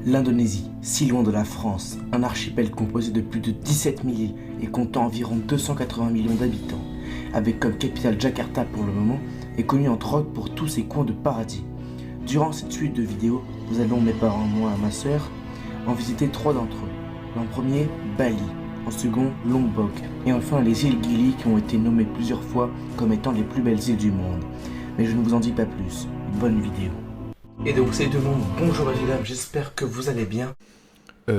L'Indonésie, si loin de la France, un archipel composé de plus de 17 000 îles et comptant environ 280 millions d'habitants, avec comme capitale Jakarta pour le moment, est connu entre autres pour tous ses coins de paradis. Durant cette suite de vidéos, nous allons, mes parents, moi et ma sœur, en visiter 3 d'entre eux. En premier, Bali, en second, Lombok, et enfin les îles Gili qui ont été nommées plusieurs fois comme étant les plus belles îles du monde. Mais je ne vous en dis pas plus, bonne vidéo. Et donc salut tout le monde, bonjour messieurs dames, j'espère que vous allez bien.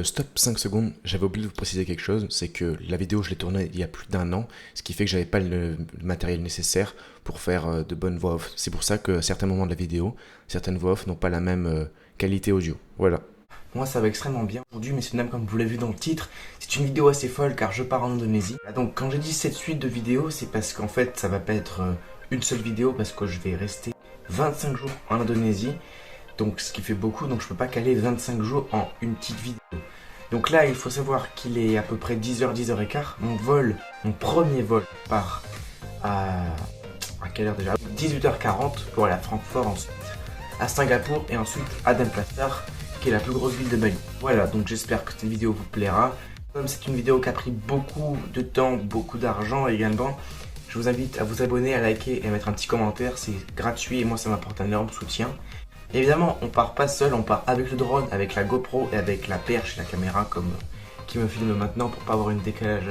Stop 5 secondes, j'avais oublié de vous préciser quelque chose, c'est que la vidéo je l'ai tournée il y a plus d'1 an, ce qui fait que j'avais pas le matériel nécessaire pour faire de bonnes voix off. C'est pour ça qu'à certains moments de la vidéo, certaines voix off n'ont pas la même qualité audio. Voilà. Moi ça va extrêmement bien. Aujourd'hui messieurs dames, comme vous l'avez vu dans le titre, c'est une vidéo assez folle car je pars en Indonésie. Donc quand j'ai dit cette suite de vidéos, c'est parce qu'en fait ça va pas être une seule vidéo, parce que je vais rester 25 jours en Indonésie. Donc ce qui fait beaucoup, donc je peux pas caler 25 jours en une petite vidéo. Donc là il faut savoir qu'il est à peu près 10h, 10h15. Mon premier vol part à quelle heure déjà, 18h40 pour aller à Francfort, ensuite à Singapour et ensuite à Denpasar, qui est la plus grosse ville de Bali. Voilà, donc j'espère que cette vidéo vous plaira. Comme c'est une vidéo qui a pris beaucoup de temps, beaucoup d'argent également, je vous invite à vous abonner, à liker et à mettre un petit commentaire, c'est gratuit et moi ça m'apporte un énorme soutien. Évidemment, on part pas seul, on part avec le drone, avec la GoPro et avec la perche et la caméra comme qui me filme maintenant pour pas avoir une décalage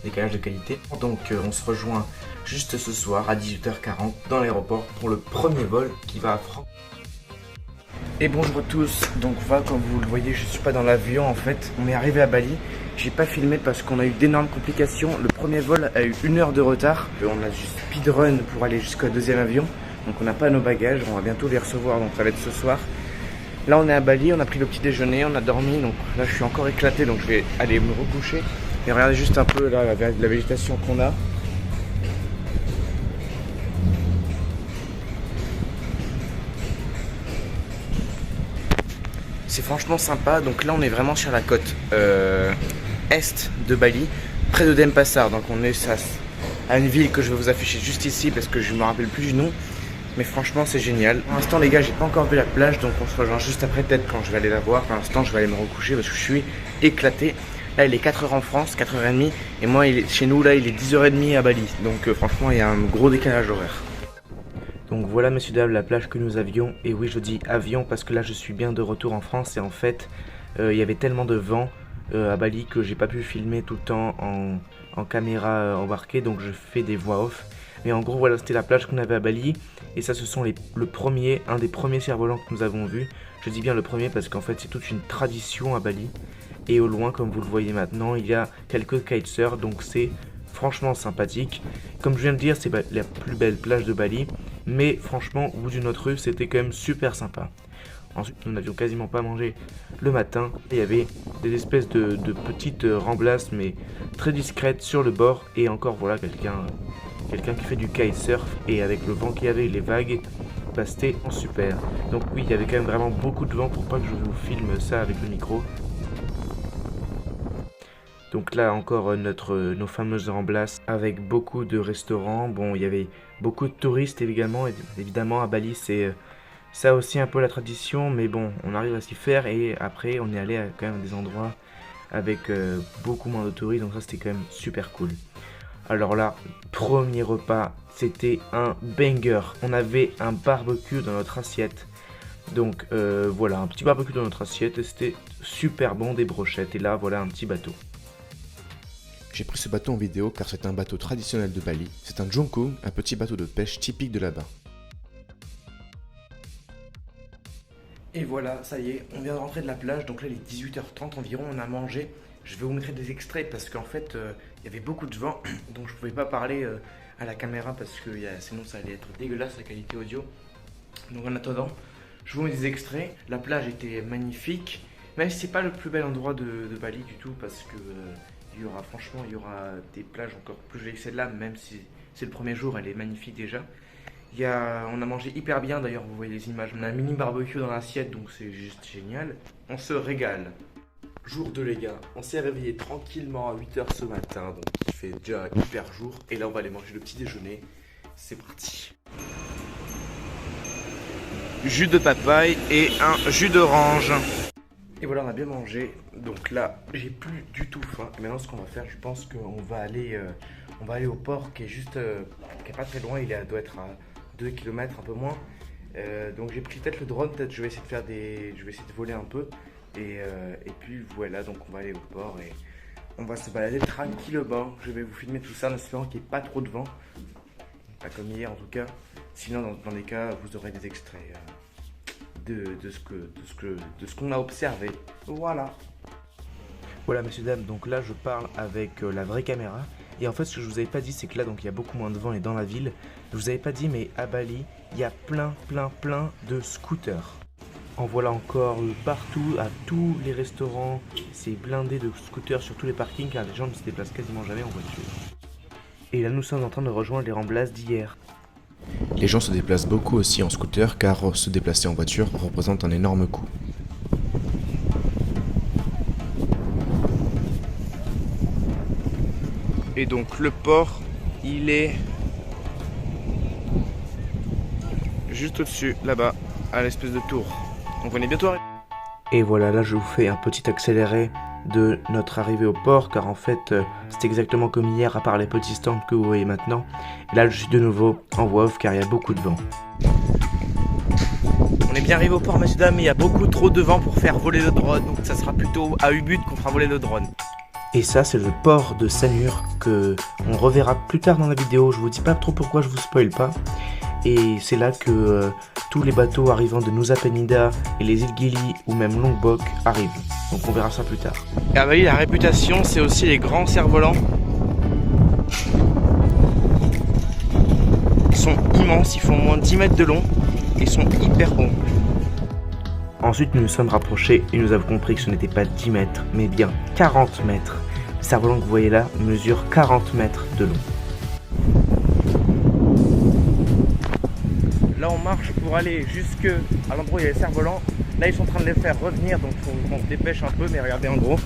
de qualité. Donc on se rejoint juste ce soir à 18h40 dans l'aéroport pour le premier vol qui va à Francfort. Et bonjour à tous, donc voilà, comme vous le voyez, je suis pas dans l'avion en fait, on est arrivé à Bali. J'ai pas filmé parce qu'on a eu d'énormes complications. Le premier vol a eu 1 heure de retard. On a juste speedrun pour aller jusqu'au deuxième avion. Donc on n'a pas nos bagages, on va bientôt les recevoir, donc ça va être ce soir. Là on est à Bali, on a pris le petit déjeuner, on a dormi, donc là je suis encore éclaté, donc je vais aller me recoucher. Et regardez juste un peu là la végétation qu'on a. C'est franchement sympa, donc là on est vraiment sur la côte est de Bali, près de Denpasar, donc on est à une ville que je vais vous afficher juste ici parce que je ne me rappelle plus du nom. Mais franchement c'est génial. Pour l'instant les gars, j'ai pas encore vu la plage, donc on se rejoint juste après peut-être quand je vais aller la voir. Pour l'instant je vais aller me recoucher parce que je suis éclaté. Là il est 4h en France, 4h30, et moi chez nous là il est 10h30 à Bali. Donc franchement il y a un gros décalage horaire. Donc voilà messieurs dames la plage que nous avions. Et oui, je dis avion parce que là je suis bien de retour en France. Et en fait il y avait tellement de vent à Bali que j'ai pas pu filmer tout le temps en caméra embarquée. Donc je fais des voix off. Mais en gros voilà, c'était la plage qu'on avait à Bali. Et ça ce sont un des premiers cerfs-volants que nous avons vus. Je dis bien le premier parce qu'en fait c'est toute une tradition à Bali. Et au loin, comme vous le voyez maintenant, il y a quelques kitesurfers. Donc c'est franchement sympathique. Comme je viens de dire, c'est la plus belle plage de Bali. Mais franchement, au bout d'une autre rue, c'était quand même super sympa. Ensuite, nous n'avions quasiment pas mangé le matin. Il y avait des espèces de petites remblasses, mais très discrètes sur le bord. Et encore, voilà, quelqu'un qui fait du kitesurf. Et avec le vent qu'il y avait et les vagues, bah, c'était super. Donc oui, il y avait quand même vraiment beaucoup de vent pour pas que je vous filme ça avec le micro. Donc là encore nos fameuses remblasses avec beaucoup de restaurants. Bon, il y avait beaucoup de touristes également. Évidemment à Bali c'est ça aussi un peu la tradition. Mais bon, on arrive à s'y faire. Et après on est allé à quand même des endroits avec beaucoup moins de touristes. Donc ça c'était quand même super cool. Alors là, premier repas, c'était un banger. On avait un barbecue dans notre assiette. Donc voilà, un petit barbecue dans notre assiette. Et c'était super bon, des brochettes. Et là voilà un petit bateau. J'ai pris ce bateau en vidéo car c'est un bateau traditionnel de Bali. C'est un jongkung, un petit bateau de pêche typique de là-bas. Et voilà, ça y est, on vient de rentrer de la plage. Donc là il est 18h30 environ, on a mangé. Je vais vous mettre des extraits parce qu'en fait il y avait beaucoup de vent. Donc je pouvais pas parler à la caméra parce que sinon ça allait être dégueulasse la qualité audio. Donc en attendant, je vous mets des extraits. La plage était magnifique. Même si c'est pas le plus bel endroit de Bali du tout parce que il y aura des plages encore plus jolies que celle-là, même si c'est le premier jour, elle est magnifique déjà. On a mangé hyper bien, d'ailleurs vous voyez les images. On a un mini barbecue dans l'assiette, donc c'est juste génial. On se régale. Jour 2 les gars, on s'est réveillé tranquillement à 8h ce matin, donc il fait déjà hyper jour. Et là on va aller manger le petit déjeuner, c'est parti. Jus de papaye et un jus d'orange. Et voilà, on a bien mangé. Donc là, j'ai plus du tout faim. Et maintenant, ce qu'on va faire, je pense qu'on va aller, au port qui est juste, qui est pas très loin. Doit être à 2 km, un peu moins. Donc j'ai pris peut-être le drone. Peut-être je vais essayer de je vais essayer de voler un peu. Et puis voilà, donc on va aller au port et on va se balader tranquillement. Je vais vous filmer tout ça en espérant qu'il n'y ait pas trop de vent. Pas comme hier en tout cas. Sinon, dans les cas, vous aurez des extraits de ce qu'on a observé. Voilà. Voilà, messieurs, dames, donc là je parle avec la vraie caméra. Et en fait, ce que je vous avais pas dit, c'est que là, donc il y a beaucoup moins de vent et dans la ville. Je vous avais pas dit, mais à Bali, il y a plein de scooters. En voilà encore partout, à tous les restaurants. C'est blindé de scooters sur tous les parkings car les gens ne se déplacent quasiment jamais en voiture. Et là, nous sommes en train de rejoindre les remplaces d'hier. Les gens se déplacent beaucoup aussi en scooter car se déplacer en voiture représente un énorme coût. Et donc le port, il est juste au-dessus, là-bas, à l'espèce de tour. Donc on est bientôt arrivé. Et voilà, là je vous fais un petit accéléré de notre arrivée au port, car en fait c'est exactement comme hier, à part les petits stands que vous voyez maintenant. Et là je suis de nouveau en voix off car il y a beaucoup de vent. On est bien arrivé au port, messieurs, dames, mais il y a beaucoup trop de vent pour faire voler le drone. Donc ça sera plutôt à Ubud qu'on fera voler le drone. Et ça, c'est le port de Sanur que on reverra plus tard dans la vidéo. Je vous dis pas trop pourquoi, je vous spoil pas. Et c'est là que tous les bateaux arrivant de Nusa Penida et les îles Gili ou même Lombok arrivent. Donc on verra ça plus tard. Et à Bali, la réputation, c'est aussi les grands cerfs-volants. Ils sont immenses, ils font au moins 10 mètres de long et ils sont hyper bons. Ensuite, nous nous sommes rapprochés et nous avons compris que ce n'était pas 10 mètres, mais bien 40 mètres. Le cerf-volant que vous voyez là mesure 40 mètres de long. Là, on marche pour aller jusque à l'endroit où il y a les cerfs-volants. Là, ils sont en train de les faire revenir, donc il faut qu'on se dépêche un peu, mais regardez en gros.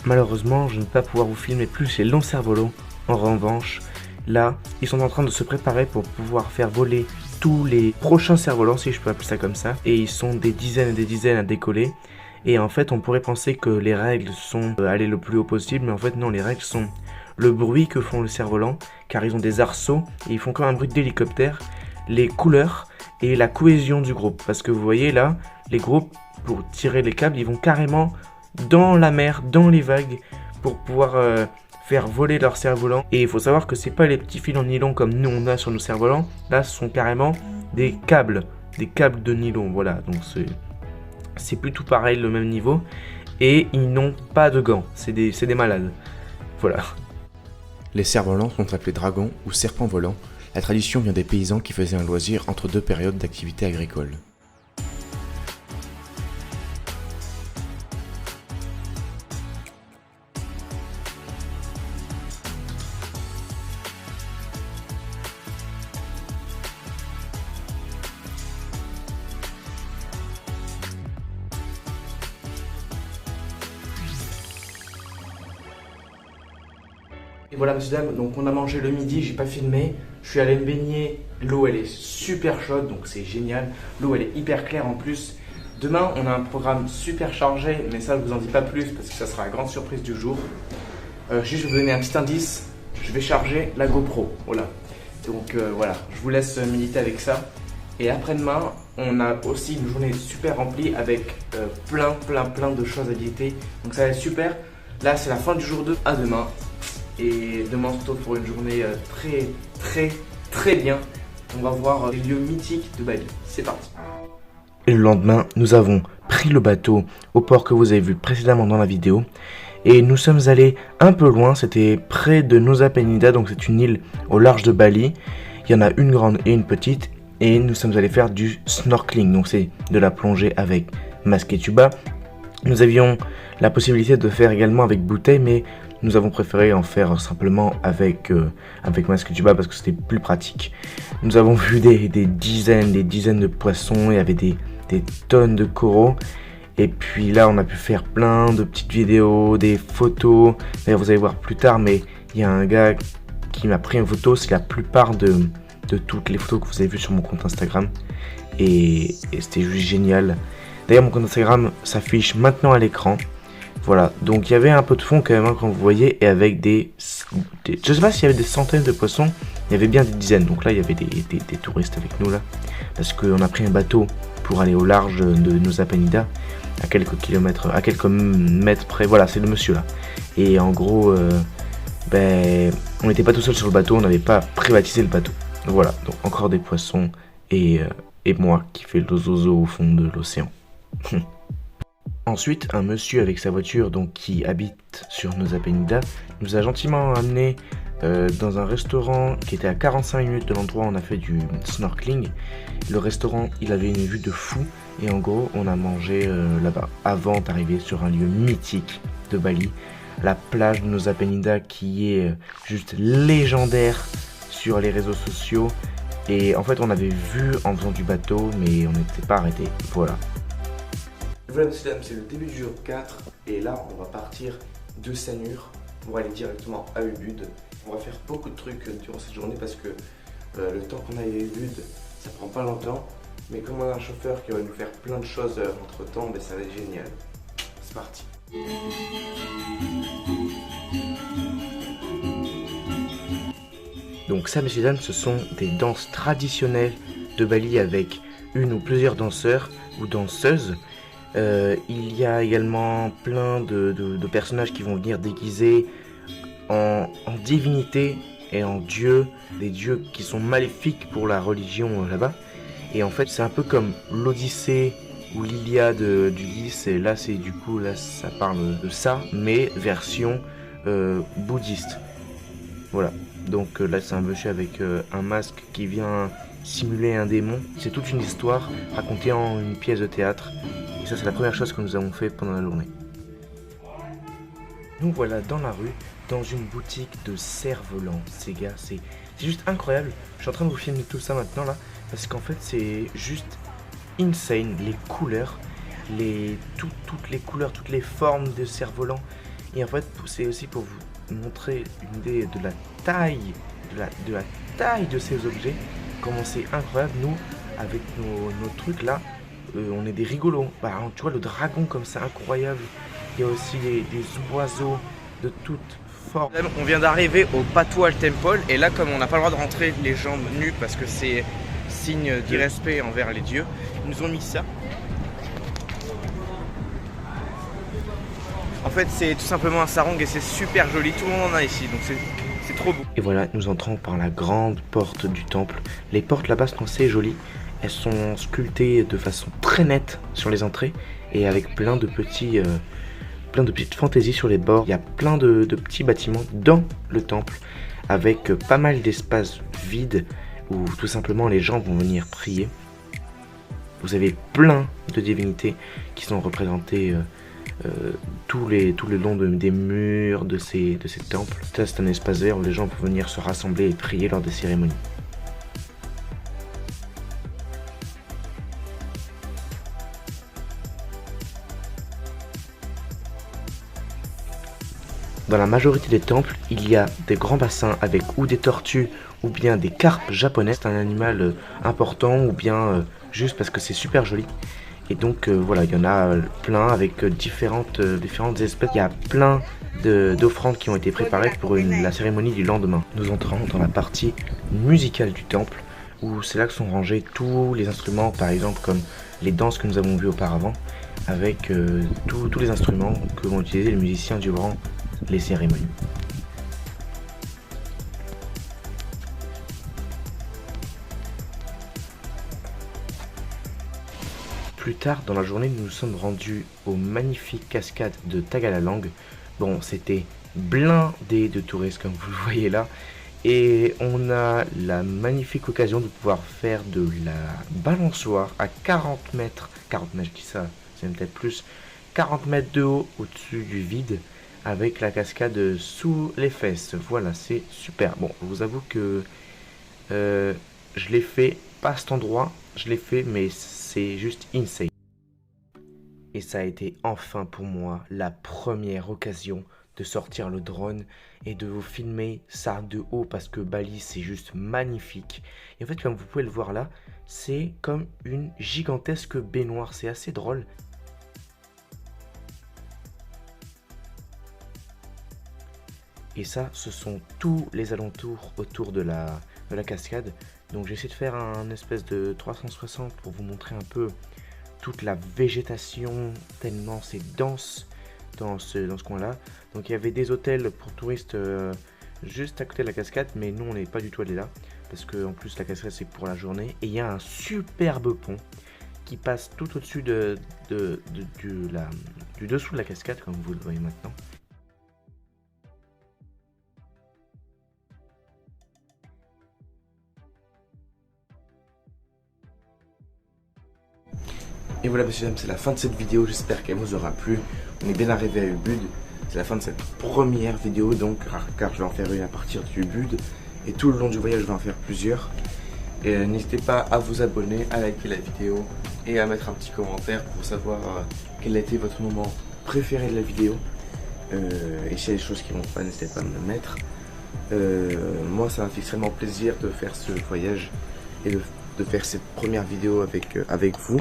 Malheureusement, je ne vais pas pouvoir vous filmer plus les longs cerfs-volants. En revanche, là, ils sont en train de se préparer pour pouvoir faire voler tous les prochains cerfs-volants, si je peux appeler ça comme ça. Et ils sont des dizaines et des dizaines à décoller. Et en fait, on pourrait penser que les règles sont aller le plus haut possible, mais en fait, non, les règles sont le bruit que font les cerfs-volants, car ils ont des arceaux et ils font comme un bruit d'hélicoptère, les couleurs et la cohésion du groupe. Parce que vous voyez là, les groupes, pour tirer les câbles, ils vont carrément dans la mer, dans les vagues, pour pouvoir faire voler leur cerf-volant. Et il faut savoir que c'est pas les petits fils en nylon comme nous on a sur nos cerfs-volants. Là, ce sont carrément des câbles de nylon. Voilà, donc c'est plutôt pareil, le même niveau. Et ils n'ont pas de gants. C'est des malades. Voilà. Les cerfs-volants sont appelés dragons ou serpents volants. La tradition vient des paysans qui faisaient un loisir entre deux périodes d'activité agricole. Et voilà, messieurs, dames, donc on a mangé le midi, j'ai pas filmé. Je suis allé me baigner. L'eau, elle est super chaude, donc c'est génial. L'eau, elle est hyper claire en plus. Demain, on a un programme super chargé, mais ça, je vous en dis pas plus parce que ça sera la grande surprise du jour. Juste, je vais vous donner un petit indice. Je vais charger la GoPro. Voilà. Donc voilà, je vous laisse méditer avec ça. Et après-demain, on a aussi une journée super remplie avec plein de choses à visiter. Donc ça va être super. Là, c'est la fin du jour 2. À demain. Et demain, on se retrouve pour une journée très bien. On va voir les lieux mythiques de Bali. C'est parti. Et le lendemain, nous avons pris le bateau au port que vous avez vu précédemment dans la vidéo. Et nous sommes allés un peu loin, c'était près de Nusa Penida, donc c'est une île au large de Bali. Il y en a une grande et une petite. Et nous sommes allés faire du snorkeling, donc c'est de la plongée avec masque et tuba. Nous avions la possibilité de faire également avec bouteille, mais nous avons préféré en faire simplement avec masque et tuba parce que c'était plus pratique. Nous avons vu des dizaines de poissons, il y avait des tonnes de coraux. Et puis là, on a pu faire plein de petites vidéos, des photos. D'ailleurs, vous allez voir plus tard, mais il y a un gars qui m'a pris une photo. C'est la plupart de toutes les photos que vous avez vues sur mon compte Instagram. Et c'était juste génial. D'ailleurs, mon compte Instagram s'affiche maintenant à l'écran. Voilà, donc il y avait un peu de fond quand même, hein, quand vous voyez, et avec je sais pas s'il y avait des centaines de poissons, il y avait bien des dizaines. Donc là, il y avait des touristes avec nous là, parce qu'on a pris un bateau pour aller au large de Nusa Penida, à quelques kilomètres, à quelques mètres près. Voilà, c'est le monsieur là. Et en gros, on n'était pas tout seul sur le bateau, on n'avait pas privatisé le bateau. Voilà, donc encore des poissons et moi qui fais le zozo au fond de l'océan. Ensuite, un monsieur avec sa voiture, donc qui habite sur Nusa Penida, nous a gentiment amené dans un restaurant qui était à 45 minutes de l'endroit où on a fait du snorkeling. Le restaurant, il avait une vue de fou et en gros, on a mangé là-bas avant d'arriver sur un lieu mythique de Bali, la plage de Nusa Penida qui est juste légendaire sur les réseaux sociaux. Et en fait, on avait vu en faisant du bateau, mais on n'était pas arrêté. Voilà. Voilà, messieurs, dames, c'est le début du jour 4 et là on va partir de Sanur pour aller directement à Ubud. On va faire beaucoup de trucs durant cette journée parce que le temps qu'on aille à Ubud, ça prend pas longtemps. Mais comme on a un chauffeur qui va nous faire plein de choses entre temps, ça va être génial. C'est parti. Donc ça, messieurs, dames, ce sont des danses traditionnelles de Bali avec une ou plusieurs danseurs ou danseuses. Il y a également plein de personnages qui vont venir déguisés en divinités et en dieux, des dieux qui sont maléfiques pour la religion là-bas. Et en fait, c'est un peu comme l'Odyssée ou l'Iliade d'Ulysse. Et là, ça parle de ça, mais version bouddhiste. Voilà. Donc là, c'est un monsieur avec un masque qui vient simuler un démon. C'est toute une histoire racontée en une pièce de théâtre. Et ça, c'est la première chose que nous avons fait pendant la journée. Nous voilà dans la rue, dans une boutique de cerfs-volants. Ces gars, c'est juste incroyable. Je suis en train de vous filmer tout ça maintenant là, parce qu'en fait, c'est juste insane. Les couleurs, toutes les couleurs, toutes les formes de cerfs-volants. Et en fait, c'est aussi pour vous montrer une idée de la taille, de la taille de ces objets. Comment c'est incroyable. Nous, avec nos trucs là, on est des rigolos. Tu vois le dragon comme c'est incroyable. Il y a aussi des oiseaux de toutes formes. On vient d'arriver au Patwal Temple et là, comme on n'a pas le droit de rentrer les jambes nues parce que c'est signe d'irrespect envers les dieux, ils nous ont mis ça. En fait, c'est tout simplement un sarong et c'est super joli. Tout le monde en a ici, donc c'est trop beau. Et voilà, nous entrons par la grande porte du temple. Les portes là-bas sont assez jolies. Elles sont sculptées de façon très nette sur les entrées et avec plein de petites fantaisies sur les bords. Il y a plein de petits bâtiments dans le temple avec pas mal d'espaces vides où tout simplement les gens vont venir prier. Vous avez plein de divinités qui sont représentées tout le long des murs de ces temples. Ça, c'est un espace vert où les gens peuvent venir se rassembler et prier lors des cérémonies. Dans la majorité des temples, il y a des grands bassins avec ou des tortues ou bien des carpes japonaises. C'est un animal important ou bien juste parce que c'est super joli. Et donc voilà, il y en a plein avec différentes espèces. Il y a plein d'offrandes qui ont été préparées pour la cérémonie du lendemain. Nous entrons dans la partie musicale du temple où c'est là que sont rangés tous les instruments, par exemple comme les danses que nous avons vues auparavant, avec tous les instruments que vont utiliser les musiciens durant les cérémonies. Plus tard dans la journée, nous nous sommes rendus aux magnifiques cascades de Tagalalang. Bon, c'était blindé de touristes comme vous le voyez là. Et on a la magnifique occasion de pouvoir faire de la balançoire à 40 mètres. 40 mètres, je dis ça, c'est peut-être plus. 40 mètres de haut au-dessus du vide, avec la cascade sous les fesses. Voilà, c'est super. Bon, je vous avoue que je l'ai fait, pas à cet endroit, je l'ai fait, mais c'est juste insane. Et ça a été enfin pour moi la première occasion de sortir le drone et de vous filmer ça de haut parce que Bali c'est juste magnifique. Et en fait comme vous pouvez le voir là, c'est comme une gigantesque baignoire, c'est assez drôle. Et ça, ce sont tous les alentours autour de la cascade. Donc j'essaie de faire un espèce de 360 pour vous montrer un peu toute la végétation, tellement c'est dense dans ce coin-là. Donc il y avait des hôtels pour touristes juste à côté de la cascade, mais nous on n'est pas du tout allé là, parce que en plus la cascade c'est pour la journée. Et il y a un superbe pont qui passe tout au-dessus du dessous de la cascade, comme vous le voyez maintenant. Et voilà messieurs dames, c'est la fin de cette vidéo, j'espère qu'elle vous aura plu. On est bien arrivé à Ubud, c'est la fin de cette première vidéo donc, car je vais en faire une à partir du Ubud. Et tout le long du voyage je vais en faire plusieurs. Et n'hésitez pas à vous abonner, à liker la vidéo et à mettre un petit commentaire pour savoir quel a été votre moment préféré de la vidéo. Et s'il y a des choses qui vont pas, n'hésitez pas à me le mettre. Moi ça m'a fait extrêmement plaisir de faire ce voyage et de faire cette première vidéo avec vous,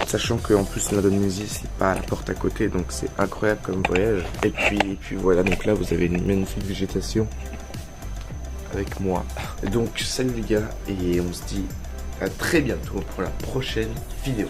sachant qu'en plus l'Indonésie c'est pas à la porte à côté, donc c'est incroyable comme voyage. Et puis voilà, donc là vous avez une magnifique végétation avec moi. Donc salut les gars, et on se dit à très bientôt pour la prochaine vidéo.